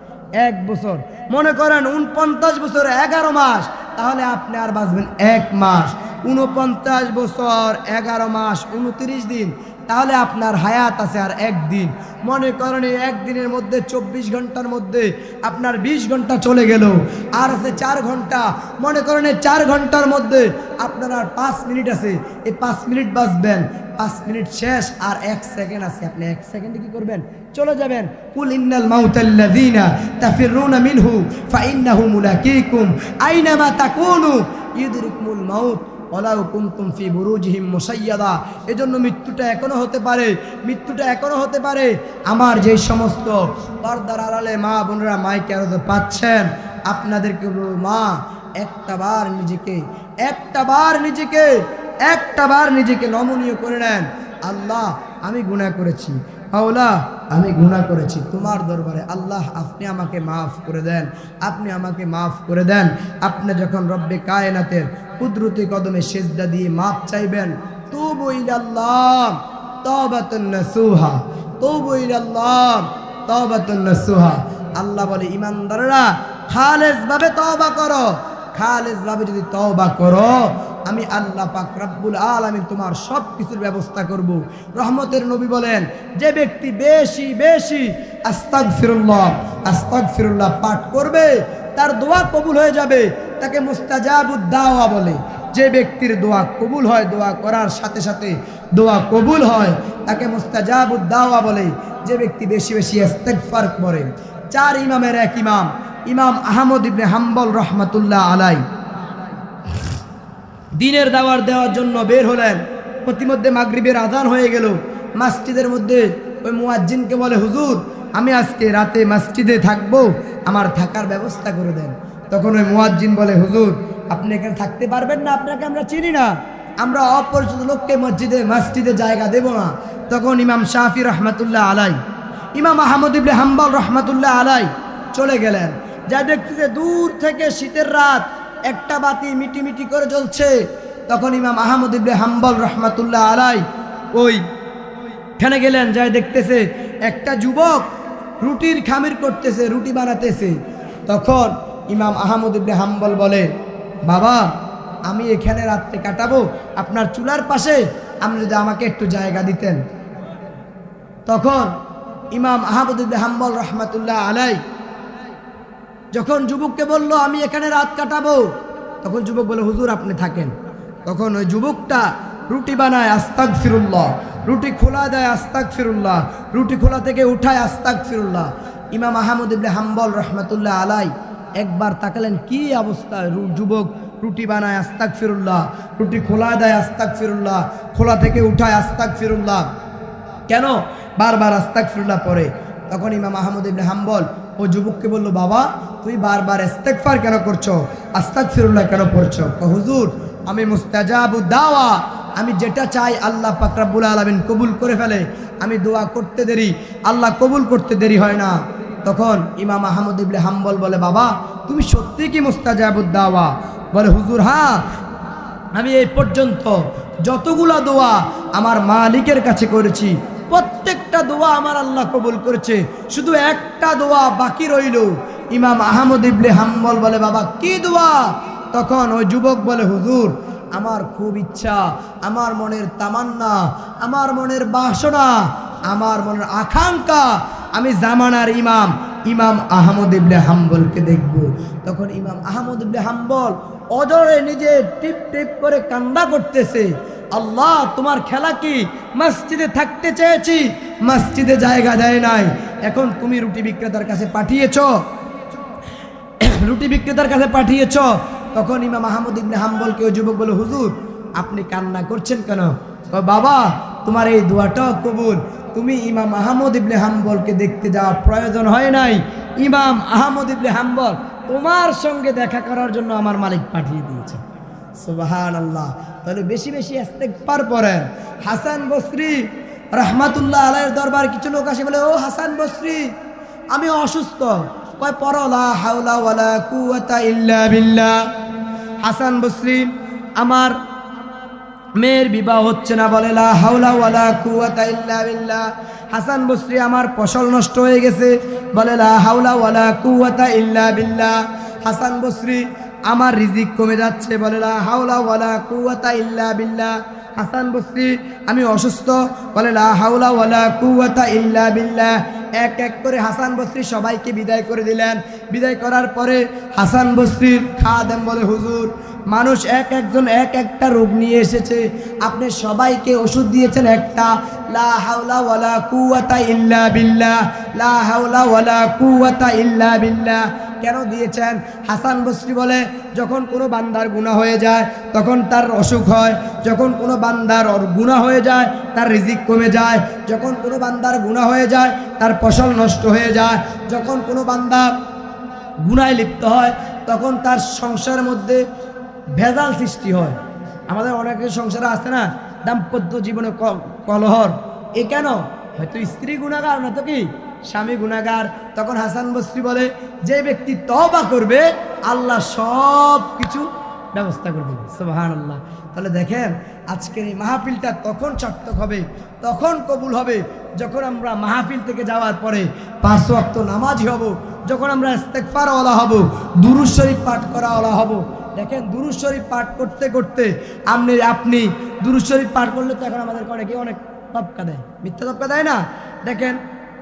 1 বছর। মনে করেন 49 বছর 11 মাস, তাহলে আপনি আর বাঁচবেন 1 মাস। 49 বছর 11 মাস 29 দিন, তাহলে আপনার হায়াত আছে আর 1 দিন। মনে করেন এই 1 দিনের মধ্যে 24 ঘন্টার মধ্যে আপনার 20 ঘন্টা চলে গেল, আর আছে 4 ঘন্টা। মনে করেন এই 4 ঘন্টার মধ্যে আপনার আর 5 মিনিট আছে, এই 5 মিনিট বাঁচবেন। 5 মিনিট শেষ, আর 1 সেকেন্ড আছে, আপনি 1 সেকেন্ডে কি করবেন? চলে যাবেন। কুল ইন্নাল মাউতাল্লাযীনা তাফিরুনা মিনহু ফাইন্নাহু মুলাকীকুম আইনামা তাকুনু ইউদরিকুমুল মাউত ওয়ালাউ কুনতুম ফি বুরুজিহিম মুসাইয়াদা। এজন্য মৃত্যুটা এখনো হতে পারে, মৃত্যুটা এখনো হতে পারে। আমার যে সমস্ত পর্দার আড়ালে মা বোনেরা মাইকে আরো পাচ্ছেন, আপনাদেরকে বলবো, মা একটাবার নিজেকে নমনীয় করে নেন। আল্লাহ আমি গুনাহ করেছি, মাওলা আমি গুনাহ করেছি তোমার দরবারে। আল্লাহ আপনি আমাকে মাফ করে দেন, আপনি আমাকে মাফ করে দেন। আপনি যখন রব্বে কায়নাতের কুদরতি কদমে সিজদা দিয়ে মাফ চাইবেন, তুবু ইলাল্লাহ তাওবাতুন নাসুহা, তুবু ইলাল্লাহ তাওবাতুন নাসুহা। আল্লাহ বলে ঈমানদাররা খালেস ভাবে তওবা করো, খালেস ভাবে যদি তওবা করো, আমি আল্লাহ পাক রব্বুল আলামিন তোমার সব কিছুর ব্যবস্থা করব। রহমতের নবী বলেন, যে ব্যক্তি বেশি বেশি আস্তাগফিরুল্লাহ পাঠ করবে, তার দোয়া কবুল হয়ে যাবে। তাকে মুস্তাজাবুদ দাওয়া বলে। যে ব্যক্তির দোয়া কবুল হয়, দোয়া করার সাথে সাথে দোয়া কবুল হয়, তাকে মুস্তাজাবুদ দাওয়া বলে। যে ব্যক্তি বেশি বেশি ইস্তিগফার করে। 4 ইমামের এক ইমাম, ইমাম আহমদ ইবনে হাম্বল রহমাতুল্লাহ আলাই দিনের দাওয়াত দেওয়ার জন্য বের হলেন। প্রতিমধ্যে মাগরিবের আযান হয়ে গেল। মসজিদের মধ্যে ওই মুয়াজ্জিনকে বলে, হুজুর আমি আজকে রাতে মসজিদে থাকবো, আমার থাকার ব্যবস্থা করে দেন। তখন ওই মুয়াজ্জিন বলে, হুজুর আপনি এখানে থাকতে পারবেন না, আপনাকে আমরা চিনি না, আমরা অপরিচিত লোককে মসজিদে জায়গা দেব না। তখন ইমাম শাফি রহমাতুল্লাহ আলাই, ইমাম আহমদ ইবনে হাম্বল রহমাতুল্লাহ আলাই চলে গেলেন। যা দেখতেছে দূর থেকে শীতের রাত, একটা বাতি মিটিমিটি করে জ্বলছে। তখন ইমাম আহমদ ইবনে হাম্বল রহমাতুল্লাহ আলাই ওইখানে গেলেন, যাই দেখতেছে একটা যুবক রুটির খামির করতেছে, রুটি বানাতেছে। তখন ইমাম আহমদ ইবনে হাম্বল বলে, বাবা আমি এখানে রাত্রে কাটাবো, আপনার চুলার পাশে আপনি যদি আমাকে একটু জায়গা দিতেন। তখন ইমাম আহমদ ইবনে হাম্বল রহমাতুল্লাহ আলাই যখন যুবককে বলল আমি এখানে রাত কাটাবো, তখন যুবক বলে, হুজুর আপনি থাকেন। তখন ওই যুবকটা রুটি বানায় আস্তাগফিরুল্লাহ, রুটি খোলা দেয় আস্তাগফিরুল্লাহ, রুটি খোলা থেকে উঠায় আস্তাগফিরুল্লাহ। ইমাম আহমদ ইবনে হাম্বল রহমাতুল্লাহ আলাই একবার তাকালেন, কি অবস্থা, যুবক রুটি বানায় আস্তাগফিরুল্লাহ, রুটি খোলা দেয় আস্তাগফিরুল্লাহ, খোলা থেকে উঠায় আস্তাগফিরুল্লাহ, কেন বারবার আস্তাগফিরুল্লাহ পড়ে। তখন ইমাম আহমদ ইবনে হাম্বল ও যুবককে বলল, বাবা তুই বারবার ইস্তিগফার কেন করছো, আস্তাগফিরুল্লাহ কেন পড়ছো? হুজুর আমি মুস্তাজাবুদ দাওয়া, আমি যেটা চাই আল্লাহ পাক রব্বুল আলামিন কবুল করে ফেলে। আমি দোয়া করতে দেরি, আল্লাহ কবুল করতে দেরি হয় না। তখন ইমাম আহমদ ইবনে হাম্বল বলে, বাবা তুমি সত্যি কি মুস্তাজাবুদ দাওয়া? বলে, হুজুর হ্যাঁ, আমি এই পর্যন্ত যতগুলা দোয়া আমার মালিকের কাছে করেছি, প্রত্যেকটা দোয়া আমার আল্লাহ কবুল করেছে, শুধু একটা দোয়া বাকি রইল। ইমাম আহমদ ইবনে হাম্বল বলে, বাবা কি দোয়া? তখন ওই যুবক বলে, হুজুর আমার খুব ইচ্ছা, আমার মনের তামান্না, আমার মনের বাসনা, আমার মনের আকাঙ্ক্ষা, আমি জামানার ইমাম আহমদ ইবনে হাম্বলকে দেখব। তখন ইমাম আহমদ ইবনে হাম্বল অজরে নিজে টিপ টিপ করে কান্না করতেছে, আল্লাহ তোমার খেলা কি? মসজিদে থাকতে চেয়েছি, মসজিদে জায়গা দেয় নাই, এখন তুমি রুটি বিক্রেতার কাছে পাঠিয়েছ। তখন ইমাম আহমদ ইবনে হাম্বলকে ওই যুবক বলে, হুজুর আপনি কান্না করছেন কেন? বাবা তোমার এই দোয়াটাও কবুল, তুমি ইমাম আহমদ ইবনে হাম্বলকে দেখতে যাওয়ার প্রয়োজন হয় নাই। ইমাম আহমদ ইবনে হাম্বল তোমার সঙ্গে দেখা করার জন্য আমার মালিক পাঠিয়ে দিয়েছে। সুবহানাল্লাহ। তাহলে বেশি বেশি ইস্তেগফার পড়েন। হাসান বসরি রাহমাতুল্লাহ আলাইহির দরবারে কিছু লোক আসে বলে, ও হাসান বসরি আমি অসুস্থ। কয় পড়ো লা হাওলা ওয়ালা কুওয়াতা ইল্লা বিল্লাহ। হাসান বসরি আমার মেয়ের বিবাহ হচ্ছে না, বলে লা হাওলা ওয়ালা কুওয়াতা ইল্লা বিল্লাহ। হাসান বসরি আমার ফসল নষ্ট হয়ে গেছে, বলে লা হাওলা ওয়ালা কুওয়াতা ইল্লা বিল্লাহ। হাসান বসরি আমার রিজিক কমে যাচ্ছে, বলে লা হাওলা ওয়ালা কুওয়াতা ইল্লা বিল্লাহ। হাসান বসরি আমি অসুস্থ, বলে লা হাওলা ওয়ালা কুওয়াতা ইল্লা বিল্লাহ। এক এক করে হাসান বসরি সবাইকে বিদায় করে দিলেন। বিদায় করার পরে হাসান বসরির খাদেম বলে, হুজুর মানুষ একজন এক একটা রোগ নিয়ে এসেছে, আপনি সবাইকে ওষুধ দিয়েছেন একটা, লা হাওলা ওয়ালা কুওয়াতা ইল্লা বিল্লাহ, লা হাওলা ওয়ালা কুওয়াতা ইল্লা বিল্লাহ। কেন দিয়েছেন? হাসান বসরি বলে, যখন কোনো বান্দার গুনাহ হয়ে যায় তখন তার অসুখ হয়, যখন কোনো বান্দার গুনাহ হয়ে যায় তার রিজিক কমে যায়, যখন কোনো বান্দার গুনাহ হয়ে যায় তার ফসল নষ্ট হয়ে যায়, যখন কোনো বান্দা গুনায় লিপ্ত হয় তখন তার সংসারের মধ্যে ভেজাল সৃষ্টি হয়। আমাদের অনেকের সংসারে আছে না দাম্পত্য জীবনে কলহর, এ কেন? হয়তো স্ত্রী গুনাহগার, না তো কি স্বামী গুনাহগার। তখন হাসান বসরি বলে, যে ব্যক্তি তওবা করবে আল্লাহ সব কিছু ব্যবস্থা করে দেবে। সুবহানাল্লাহ। তাহলে দেখেন আজকের এই মাহফিলটা তখন সার্থক হবে, তখন কবুল হবে যখন আমরা মাহফিল থেকে যাওয়ার পরে 5 ওয়াক্ত নামাজি হব, যখন আমরা ইস্তেগফারওয়ালা হব, দুরূদ শরীফ পাঠ করাওয়ালা হব। দেখেন দুরূদ শরীফ পাঠ করতে করতে আপনি দুরূদ শরীফ পাঠ করলে তো এখন আমাদের অনেকে অনেক তবকা দেয়, মিথ্যা তবকা দেয় না। দেখেন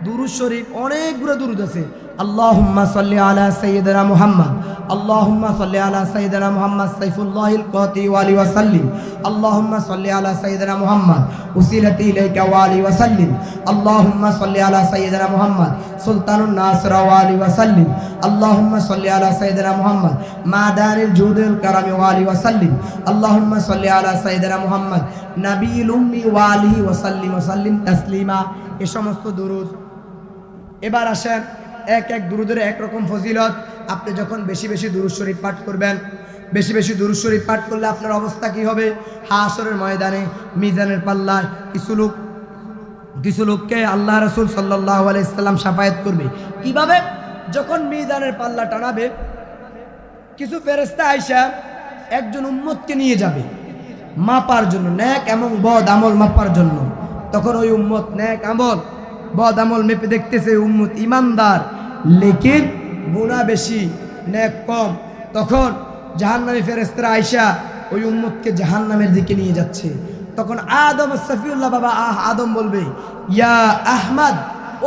দুরূদ শরীফ অনেকগুলো দুরূদ আছে। আল্লাহুম্মা সাল্লি আলা সাইয়্যিদিনা মুহাম্মদ, আল্লাহুম্মা সাল্লি আলা সাইয়্যিদিনা মুহাম্মদ সাইফুল্লাহিল কাতি ওয়া আলিহি ওয়া সাল্লিম, আল্লাহুম্মা সাল্লি আলা সাইয়্যিদিনা মুহাম্মদ উসিলাতি ইলাইকা ওয়া আলিহি ওয়া সাল্লিম, আল্লাহুম্মা সাল্লি আলা সাইয়্যিদিনা মুহাম্মদ সুলতানুন নাসির ওয়া আলিহি ওয়া সাল্লিম, আল্লাহুম্মা সাল্লি আলা সাইয়্যিদিনা মুহাম্মদ মাদানিল জুদিল কারামি ওয়া আলিহি ওয়া সাল্লিম, আল্লাহুম্মা সাল্লি আলা সাইয়্যিদিনা মুহাম্মদ নাবিয়ুল উম্মি ওয়া আলিহি ওয়া সাল্লিম তাসলিমা। এই সমস্ত দুরূদ। এবার আসেন এক এক দুরূদের এক রকম ফজিলত। আপনি যখন বেশি বেশি দুরূদ শরীফ পাঠ করবেন, বেশি বেশি দুরূদ শরীফ পাঠ করলে আপনার অবস্থা কি হবে? হাসরের ময়দানে মিজানের পাল্লায় কিছু লোককে আল্লাহ রাসূল সাল্লাল্লাহু আলাইহি সাল্লাম শাফায়াত করবে। কিভাবে? যখন মিজানের পাল্লা টানাবে, কিছু ফেরেশতা আইসা একজন উম্মতকে নিয়ে যাবে মাপার জন্য, নেক এবং বদ আমল মাপার জন্য। তখন ওই উম্মত নেক আমল বদ আমল মেপে দেখতেছে উম্মত ইমানদার, লেকিন গুনাহ বেশি নেক কম। তখন জাহান্নামী ফেরেশতারা আইসা ওই উম্মতকে জাহান্নামের দিকে নিয়ে যাচ্ছে। তখন আদম সফিউল্লাহ বাবা আদম বলবে, ইয়া আহমদ,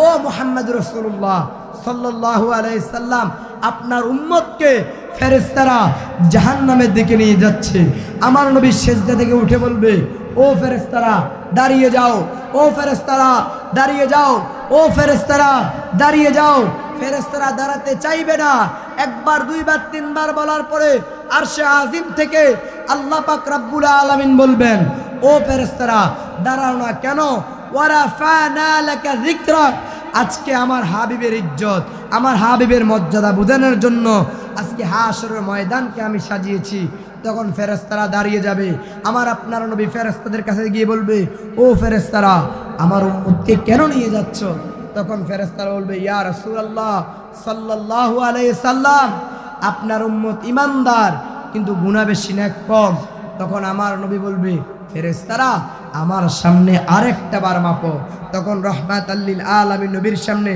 ও মুহাম্মদ রাসূলুল্লাহ সাল্লাল্লাহু আলাইহি সাল্লাম, আপনার উম্মতকে ফেরেশতারা জাহান্নামের দিকে নিয়ে যাচ্ছে। আমার নবী সেজদা থেকে উঠে বলবে, ও ফেরেশতারা দাঁড়িয়ে যাও, ও ফেরেশতারা দাঁড়িয়ে যাও, ও ফেরেশতারা দাঁড়িয়ে যাও। ফেরেশতারা দাঁড়াতে চাইবে না। একবার, দুইবার, তিনবার বলার পরে আরশে আজিম থেকে আল্লাহ পাক রব্বুল আলামিন বলবেন, ও ফেরেশতারা দাঁড়াও না কেন? ওয়ারাফানা লাকা যিকরাক, আজকে আমার হাবিবের ইজ্জত, আমার হাবিবের মর্যাদা বোঝানোর জন্য আজকে হাসরের ময়দানকে আমি সাজিয়েছি। তখন ফেরেশতারা দাঁড়িয়ে যাবে। আমার আপনার নবী ফেরেশতাদের কাছে গিয়ে বলবে, ও ফেরেশতারা আমার উম্মতকে কেন নিয়ে যাচ্ছ? তখন ফেরেশতারা বলবে, ইয়া রাসূলুল্লাহ সাল্লাল্লাহু আলাইহি সাল্লাম, আপনার উম্মত ইমানদার কিন্তু গুনাহ বেশি নেক কম। তখন আমার নবী বলবে, ফেরেশতারা আমার সামনে আরেকটা বার মাপো। তখন রহমাতাল লিল আলামিন নবীর সামনে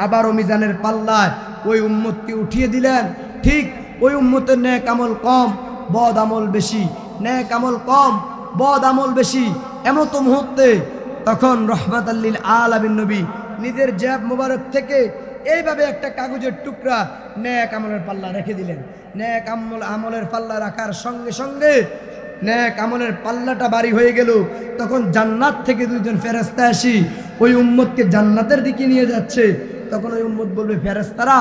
আবারও মিজানের পাল্লায় ওই উম্মতকে উঠিয়ে দিলেন। ঠিক ওই উম্মতের নেক আমল কম, বদ আমল বেশি, নেক আমল কম, বদ আমল বেশি। এমত মুহূর্তে তখন রহমাতাল লিল আলামিন নবী নিজের জেব মোবারক থেকে এইভাবে একটা কাগজের টুকরা নেক আমলের পাল্লা রেখে দিলেন। নেক আমলের পাল্লা রাখার সঙ্গে সঙ্গে নেক আমলের পাল্লাটা ভারী হয়ে গেল। তখন জান্নাত থেকে দুইজন ফেরেশতা আসি ওই উম্মতকে জান্নাতের দিকে নিয়ে যাচ্ছে। তখন ওই উম্মত বলবে, ফেরেশতারা,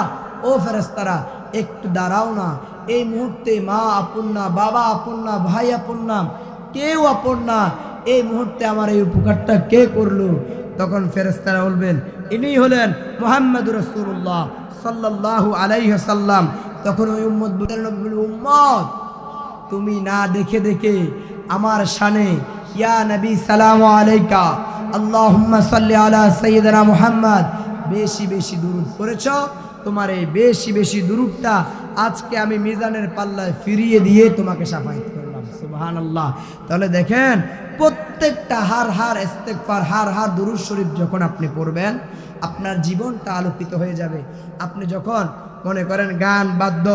ও ফেরেশতারা একটু দাঁড়াও না। এই মুহূর্তে মা আপন না, বাবা আপন না, ভাই আপন না, কেউ আপন না। এই মুহূর্তে আমার এই উপকারটা কে করলো? তখন ফেরেশতারা বলবেন ইনি হলেন মুহাম্মদুর রাসূলুল্লাহ সাল্লাল্লাহু আলাইহি ওয়াসাল্লাম। তখন ওই উম্মত বলতেন, উম্মত তুমি না দেখে দেখে আমার শানে ইয়া নবী সালামু আলাইকা আল্লাহুম্মা সাল্লি আলা সাইয়্যিদিনা মুহাম্মদ বেশি বেশি দুরূদ পড়েছ। তোমার এই বেশি বেশি দুরূদটা আজকে আমি মিজানের পাল্লায় ফিরিয়ে দিয়ে তোমাকে শাফায়াত করলাম। সুবহানাল্লাহ। তাহলে দেখেন প্রত্যেকটা হার ইস্তেগফার, হার দুরূদ শরীফ যখন আপনি পড়বেন আপনার জীবনটা আলোকিত হয়ে যাবে। আপনি যখন মনে করেন গান বাদ্য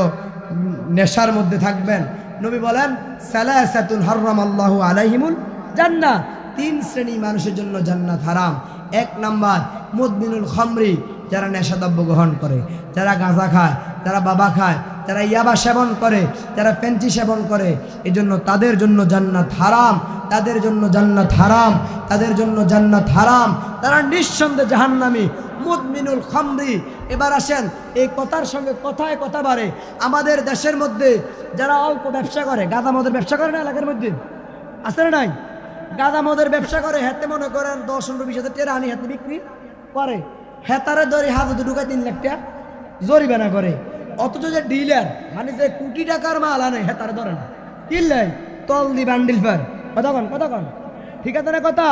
নেশার মধ্যে থাকবেন, নবী বলেন সালাসাতুন হারামাল্লাহু আলাইহিমুল জান্নাহ, 3 শ্রেণী মানুষের জন্য জান্নাত হারাম। 1 নাম্বার মুদমিনুল খামরি, যারা নেশাদ্রব্য গ্রহণ করে, যারা গাঁজা খায়, যারা বাবা খায়, যারা ইয়াবা সেবন করে, যারা পেন্টি সেবন করে, এজন্য তাদের জন্য জান্নাত হারাম, তাদের জন্য জান্নাত হারাম, তাদের জন্য জান্নাত হারাম, তারা নিঃসন্দেহে জাহান্নামী। মুদমিনুল খামরি। এবার আসেন এই কথার সঙ্গে কথায় কথা বাড়ে। আমাদের দেশের মধ্যে যারা অল্প ব্যবসা করে, গাঁজা মদের ব্যবসা করে না, এলাকার মধ্যে আছে না নাই? গাঁজা মদের ব্যবসা করে, হাতে মনে করেন 10-20 টাকা আনি হাতে বিক্রি করে, হেতারে ধরে হাতে ঢুকায় 3 লাখ টাকা জরিমানা করে। অথচ যে ডিলার মানে যে কোটি টাকার মাল আনে হেতারে ধরে না, কিনলে তল দি বান্ডিল ফের। কতক্ষণ ঠিক আছে না কথা?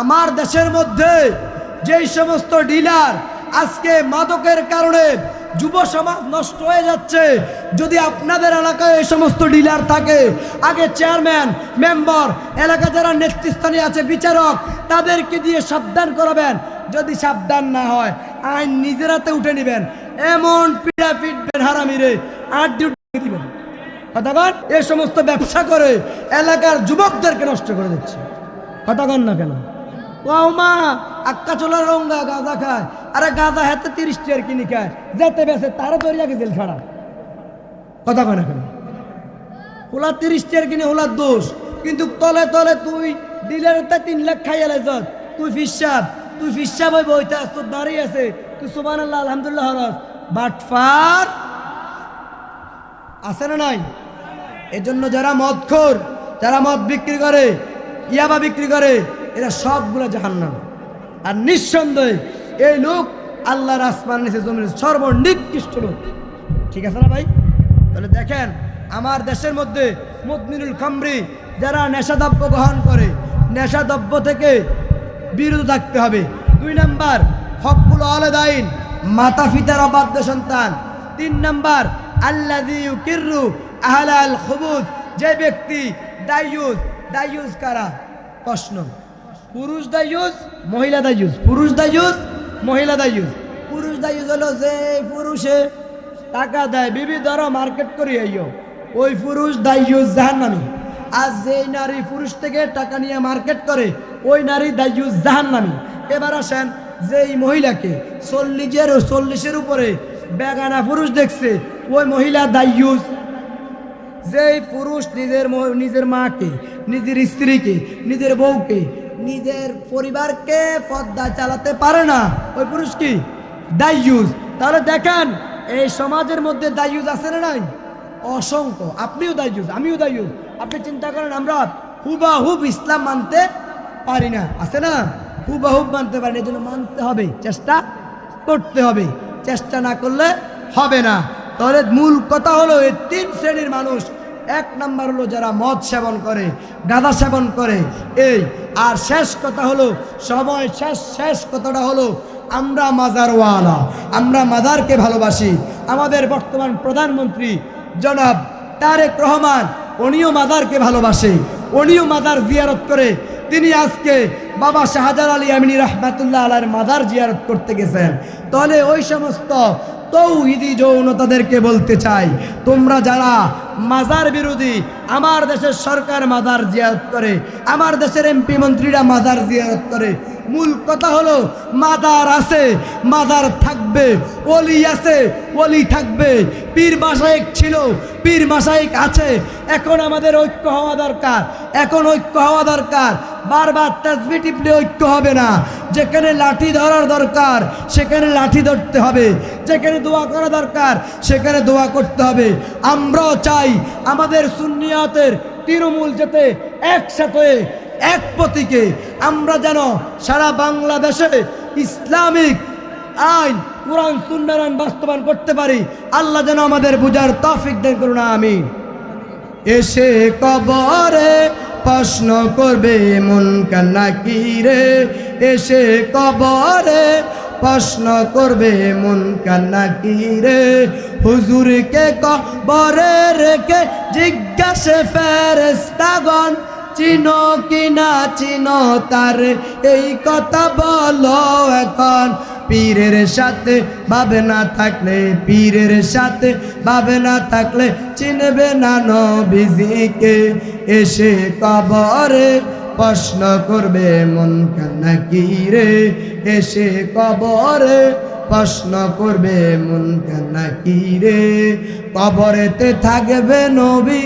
আমার দেশের মধ্যে যেই সমস্ত ডিলার আজকে মাদকের কারণে যুব সমাজ নষ্ট হয়ে যাচ্ছে, যদি আপনাদের এলাকায় এই সমস্ত ডিলার থাকে, আগে চেয়ারম্যান, মেম্বার, এলাকা যারা নেতৃস্থানীয় আছে, বিচারক, তাদেরকে দিয়ে সাবধান করাবেন। যদি সাবধান না হয় আইন নিজের হাতে উঠে নেবেন, এমন পিড়া পিটবেন হারামিরে, আর ডিউটি দিবেন। কতক্ষণ এই সমস্ত ব্যবসা করে এলাকার যুবকদেরকে নষ্ট করে দিচ্ছে। কতক্ষণ না কেন মা আক্কা চলার রঙ্গা গাঁজা খায়, আরে গাঁজা হাতে 30 টাকার কিনে খায়, যেতে বেসে তারা দরিয়াকে জেল ছাড়া। কথা কয় না কেন? ওলা 30 টাকার কিনে ওলার দোষ, কিন্তু তলে তলে তুই ডিলারের 3 লাখ খাইয়া লাইছ, তুই ফিসাব হইব, ওইটা তোর দাঁড়িয়ে আছে, তুই সুবহানাল্লাহ আলহামদুলিল্লাহ হরস। বাটফার আছে না নাই? এজন্য যারা মদখোর, যারা মদ বিক্রি করে, ইয়াবা বিক্রি করে, এরা সবগুলো জাহান্নাম। আর নিঃসন্দেহে এই লোক আল্লাহর আসমান নিচে জমিনের সর্বনিকৃষ্ট লোক। ঠিক আছে না ভাই? তাহলে দেখেন আমার দেশের মধ্যে মুদমিনুল খামরি, যারা নেশাদ্রব্য গ্রহণ করে, নেশাদ্রব্য থেকে বিরত থাকতে হবে। 2 নাম্বার হকুল ওয়ালিদাইন, মাতা পিতার অবাধ্য সন্তান। 3 নাম্বার আল্লাযী ইউকিররু আহলাল খুবুত, যে ব্যক্তি দায়ুস কারা? প্রশ্ন, পুরুষ দায়ুস, মহিলা দায়ুস? পুরুষ দায়ুস, মহিলা দায়ুস? পুরুষ দায়ুস হলো যে পুরুষে টাকা দেয়, বিবি ধরো মার্কেট করি আইও, ওই পুরুষ দায়ুস জাহান্নামী। আর যেই নারী পুরুষ থেকে টাকা নিয়ে মার্কেট করে, ওই নারী দায়ুস জাহান্নামী। এবার আসেন যেই মহিলাকে 40-এর উপরে বেগানা পুরুষ দেখছে, ওই মহিলা দায়ুস। যেই পুরুষ নিজের মাকে, নিজের স্ত্রীকে, নিজের বউকে, নিজের পরিবারকে পর্দা চালাতে পারে না, ওই পুরুষ কি? দায়ুস। তাহলে দেখেন এই সমাজের মধ্যে দায়ুস আছে না নাই? অসংখ্য। আপনিও দায়ুস, আমিও দায়ুস। আপনি চিন্তা করেন আমরা হুবাহুব ইসলাম মানতে পারি না, আছে না? হুবাহুব মানতে পারি না, এই জন্য মানতে হবে, চেষ্টা করতে হবে, চেষ্টা না করলে হবে না। তাহলে মূল কথা হলো এই 3 শ্রেণীর মানুষ। 1 নাম্বার হলো যারা মদ সেবন করে, গাঁজা সেবন করে, এই। আর শেষ কথা হলো, সময় শেষ কথাটা হলো আমরা মাজারওয়ালা, আমরা মাজারকে ভালোবাসি। আমাদের বর্তমান প্রধানমন্ত্রী জনাব তারেক রহমান, উনিও মাজারকে ভালোবাসে, উনিও মাজার জিয়ারত করে। তিনি আজকে বাবা শাহজালাল আলী আমিনী রহমাতুল্লাহ আলাইহির মাজার জিয়ারত করতে গেছেন। তাহলে ওই সমস্ত তৌহিদি যৌনতাদেরকে বলতে চাই, তোমরা যারা মাজার বিরোধী, আমার দেশের সরকার মাজার জিয়ারত করে, আমার দেশের এমপি মন্ত্রীরা মাজার জিয়ারত করে। মূল কথা হলো মাজার আছে, মাজার থাকবে, ওলি আছে, ওলি থাকবে। পীর মাশায়েখ ছিল, পীর মাশায়েখ আছে। এখন আমাদের ঐক্য হওয়া দরকার, এখন ঐক্য হওয়া দরকার। বারবার তাসবিহ টিপলে ঐক্য হবে না। যেখানে লাঠি ধরার দরকার সেখানে লাঠি ধরতে হবে, যেখানে দোয়া করা দরকার সেখানে দোয়া করতে হবে। আমরাও চাই আমাদের সুন্নিয়াতের তৃণমূল যাতে একসাথে এক প্রতীকে আমরা যেন সারা বাংলাদেশে ইসলামিক আইন কোরআন সুন্নাহ আইন বাস্তবায়ন করতে পারি। আল্লাহ যেন আমাদের বুঝার তৌফিক দান করুন, আমিন। এসে কবরে প্রশ্ন করবে মুনকার নাকিরে, এসে কবরে প্রশ্ন করবে মুনকার নাকিরে। হুজুরকে কবরে রেখে জিজ্ঞাসে ফেরেশতাগণ, চিনো কি না চিনো তার, এই কথা বলো এখন। পীরের সাথে ভাবে না থাকলে, পীরের সাথে ভাবে না থাকলে চিনবে না নবীজিকে। এসে কবরে প্রশ্ন করবে মুনকার নাকিরে, এসে কবরে প্রশ্ন করবে মুনকার নাকিরে। কবরেতে থাকবে নবী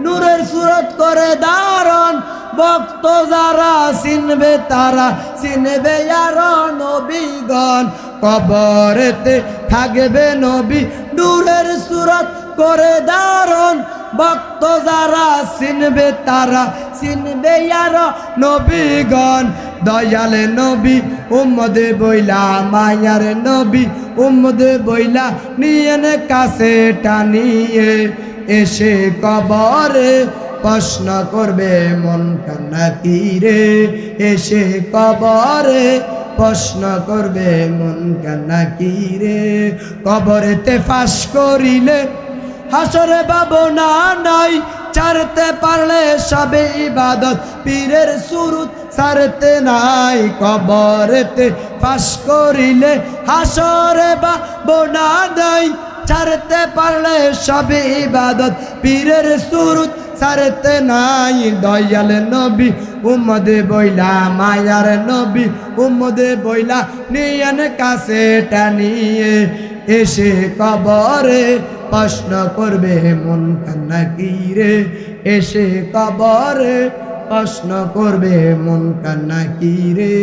নূরের সুরত করে ধারণ, ভক্ত যারা চিনবে তারা চিনবে আর নবীগণ। কবরেতে থাকবে নবী নূরের সুরত করে ধারণ, ভক্ত যারা চিনবে তারা চিনবে আর নবীগণ। দয়ালে নবী উম্মদে বইলা, মায়ার নবী উম্মদে বইলা নিয়ে কাছে টানিয়ে। এসে কবরে প্রশ্ন করবে মুনকার নাকিরে, এসে কবরে প্রশ্ন করবে মুনকার নাকিরে। কবরেতে ফাঁস করিলে হাসরে ভাবনা নাই, ছাড়তে পারলে সবে ইবাদত পীরের সুরত ছাড়তে নাই। কবরেতে ফাঁস করিলে হাসরে ভাবনা নাই, ছাড়তে পারলে সবে ইবাদত পীরের সুরত ছাড়তে নাই। দয়াল নবী উম্মদে বইলা, মায়ার নবী উম্মদে বইলা নিয়ে কাছে টানিয়ে। এসে কবরে প্রশ্ন করবে মুনকার নাকিরে, এসে কবরে প্রশ্ন করবে মুনকার নাকিরে।